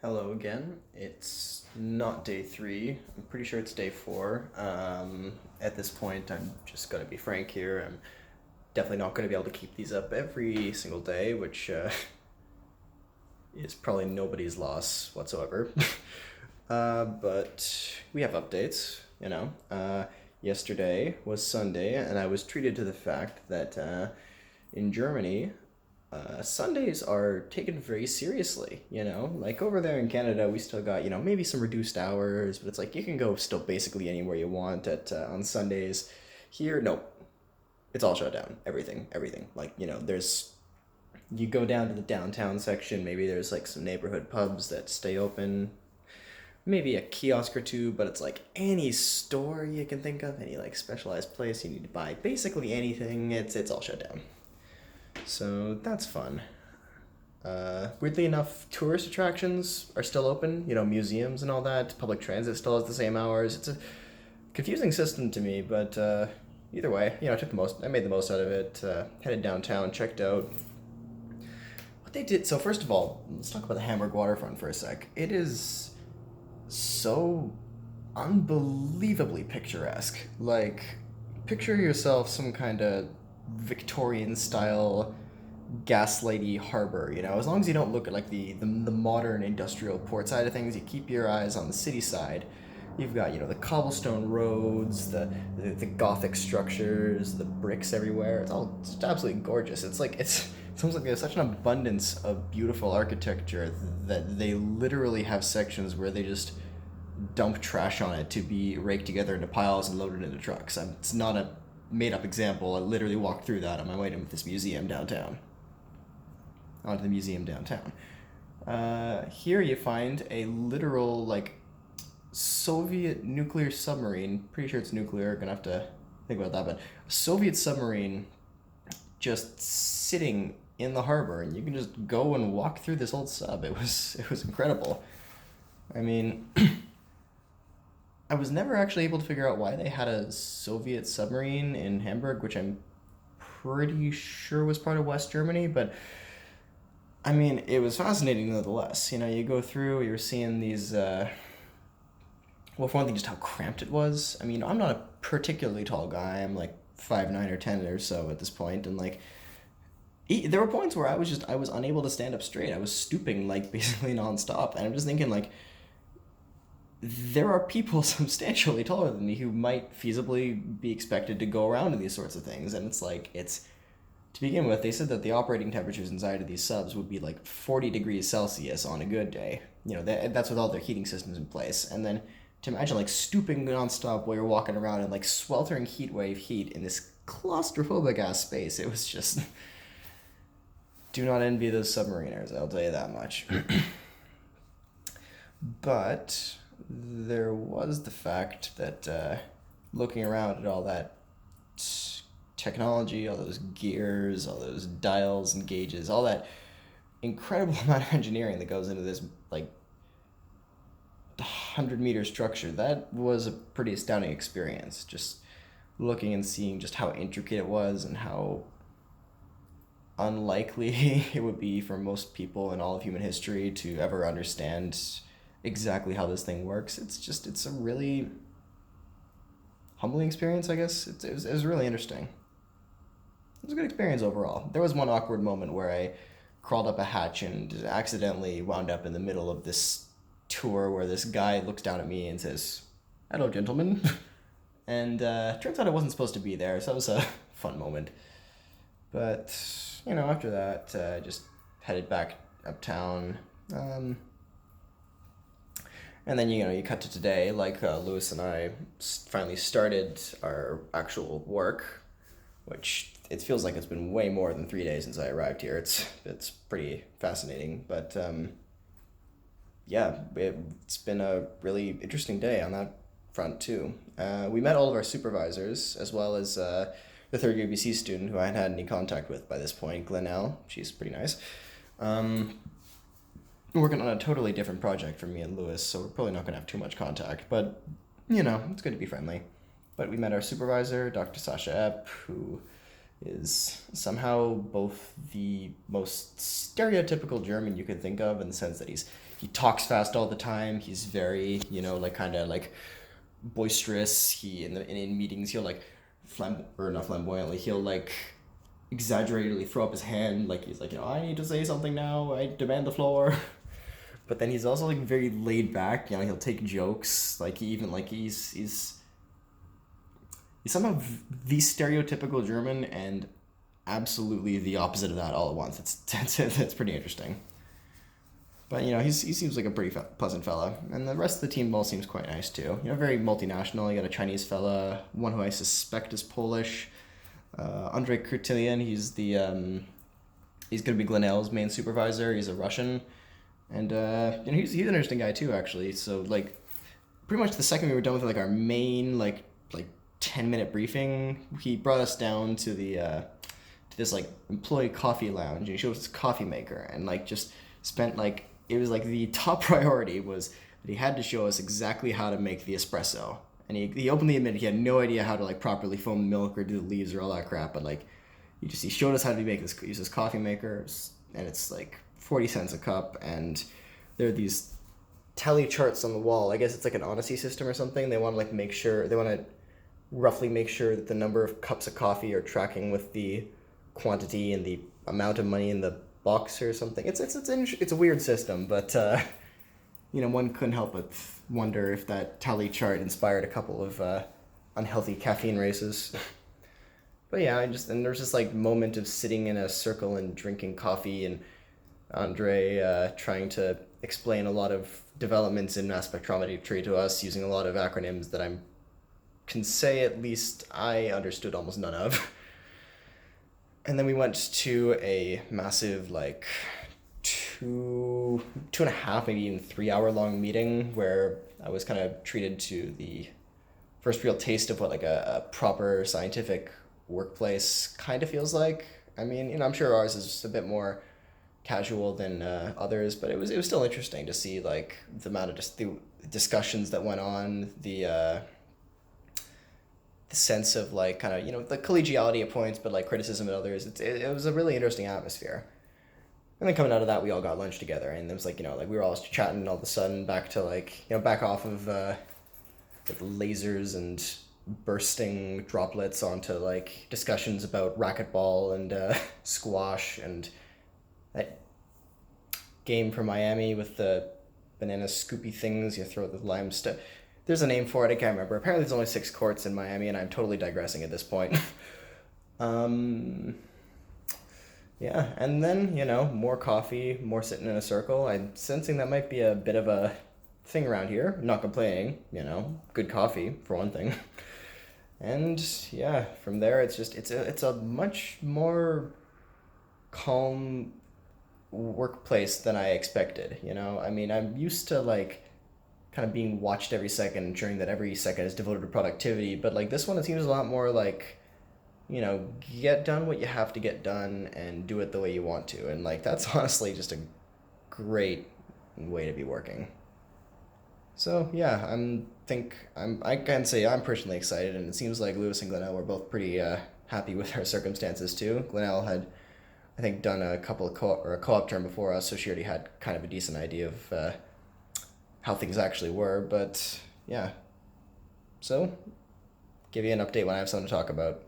Hello again. It's not day three. I'm pretty sure it's day four. At this point, I'm just gonna be frank here. I'm definitely not gonna be able to keep these up every single day, which is probably nobody's loss whatsoever. But we have updates, you know. Yesterday was Sunday, and I was treated to the fact that in Germany, Sundays are taken very seriously, you know? Like over there in Canada, we still got, maybe some reduced hours, but it's like you can go still basically anywhere you want at on Sundays. Here, no, it's all shut down. Everything. Like, there's you go down to the downtown section, maybe there's like some neighborhood pubs that stay open, maybe a kiosk or two, but it's like any store you can think of, any like specialized place you need to buy basically anything, it's all shut down. So that's fun. Weirdly enough, tourist attractions are still open. Museums and all that. Public transit still has the same hours. It's a confusing system to me, but either way, I took the most. I made the most out of it. Headed downtown, checked out what they did. So first of all, let's talk about the Hamburg waterfront for a sec. It is so unbelievably picturesque. Like, picture yourself some kind of Victorian style gaslighty harbor. As long as you don't look at like the modern industrial port side of things, you keep your eyes on the city side. You've got the cobblestone roads, the gothic structures, the bricks everywhere. It's absolutely gorgeous. It sounds like there's such an abundance of beautiful architecture that they literally have sections where they just dump trash on it to be raked together into piles and loaded into trucks. It's not a made up example. I literally walked through that on my way to this museum downtown. Onto the museum downtown. Here you find a literal like Soviet nuclear submarine. Pretty sure it's nuclear. Gonna have to think about that, but a Soviet submarine just sitting in the harbor, and you can just go and walk through this old sub. It was incredible. I mean, I was never actually able to figure out why they had a Soviet submarine in Hamburg, which I'm pretty sure was part of West Germany, but I mean, it was fascinating nonetheless. You go through, you're seeing these. Well, for one thing, just how cramped it was. I mean, I'm not a particularly tall guy. I'm like 5'9" or 10 or so at this point, and like, there were points where I was unable to stand up straight. I was stooping like basically nonstop, and I'm just thinking like, there are people substantially taller than me who might feasibly be expected to go around in these sorts of things, and it's like it's to begin with, they said that the operating temperatures inside of these subs would be like 40 degrees Celsius on a good day. That's with all their heating systems in place. And then to imagine like stooping nonstop while you're walking around in like sweltering heat wave heat in this claustrophobic ass space, it was just. Do not envy those submariners, I'll tell you that much. But there was the fact that looking around at all that technology, all those gears, all those dials and gauges, all that incredible amount of engineering that goes into this like 100-meter structure. That was a pretty astounding experience. Just looking and seeing just how intricate it was and how unlikely it would be for most people in all of human history to ever understand exactly how this thing works. It's a really humbling experience, I guess. It was really interesting. It was a good experience overall. There was one awkward moment where I crawled up a hatch and accidentally wound up in the middle of this tour where this guy looks down at me and says, "Hello, gentlemen." And turns out I wasn't supposed to be there, so it was a fun moment. But, after that, I just headed back uptown. And then, you cut to today, like Lewis and I finally started our actual work, which it feels like it's been way more than 3 days since I arrived here. It's pretty fascinating, but yeah, it's been a really interesting day on that front too. We met all of our supervisors as well as the third UBC student who I hadn't had any contact with by this point, Glenelle. She's pretty nice. Working on a totally different project from me and Lewis, so we're probably not going to have too much contact, but it's good to be friendly. But we met our supervisor, Dr. Sasha Epp, who is somehow both the most stereotypical German you could think of in the sense that he talks fast all the time. He's very, like kind of like boisterous. He in meetings he'll like or not flamboyantly, he'll like exaggeratedly throw up his hand like he's like, I need to say something now. I demand the floor. But then he's also like very laid back. He'll take jokes. Like he even like he's somehow the stereotypical German and absolutely the opposite of that all at once. That's pretty interesting. But he seems like a pretty pleasant fella, and the rest of the team all seems quite nice too. Very multinational. You got a Chinese fella, one who I suspect is Polish. Andre Kurtilian, he's gonna be Glenel's main supervisor. He's a Russian, and he's an interesting guy too, actually. So like, pretty much the second we were done with like our main like 10-minute briefing, he brought us down to the to this like employee coffee lounge, and he showed us his coffee maker, and like just spent like, it was like the top priority was that he had to show us exactly how to make the espresso. And he openly admitted he had no idea how to like properly foam the milk or do the leaves or all that crap, but like he showed us how to use this coffee maker, and it's like 40 cents a cup, and there are these tally charts on the wall. I guess it's like an honesty system or something. They want to like make sure, they want to roughly make sure that the number of cups of coffee are tracking with the quantity and the amount of money in the box or something. It's a weird system, but one couldn't help but wonder if that tally chart inspired a couple of unhealthy caffeine races. But yeah, and there's this like moment of sitting in a circle and drinking coffee, and Andre trying to explain a lot of developments in mass spectrometry to us using a lot of acronyms that I can say at least I understood almost none of. And then we went to a massive like 2.5, maybe even 3 hour long meeting where I was kind of treated to the first real taste of what like a proper scientific workplace kind of feels like. I mean, I'm sure ours is a bit more casual than others, but it was still interesting to see like the amount of just the discussions that went on, the sense of like kind of the collegiality at points, but like criticism at others. It was a really interesting atmosphere. And then coming out of that, we all got lunch together, and it was like like we were all chatting, and all of a sudden back to like back off of like lasers and bursting droplets onto like discussions about racquetball and squash and that game from Miami with the banana scoopy things you throw the lime stuff. There's a name for it. I can't remember. Apparently, there's only 6 courts in Miami, and I'm totally digressing at this point. um, yeah, and then more coffee, more sitting in a circle. I'm sensing that might be a bit of a thing around here. I'm not complaining. Good coffee for one thing. And yeah, from there it's a much more calm workplace than I expected. I mean, I'm used to like kind of being watched every second, ensuring that every second is devoted to productivity. But like this one, it seems a lot more like, get done what you have to get done and do it the way you want to. And like that's honestly just a great way to be working. So yeah, I can say I'm personally excited, and it seems like Lewis and Glenell were both pretty happy with our circumstances too. Glenell had, I think, done a couple of or a co-op term before us, so she already had kind of a decent idea of how things actually were. But yeah, so give you an update when I have something to talk about.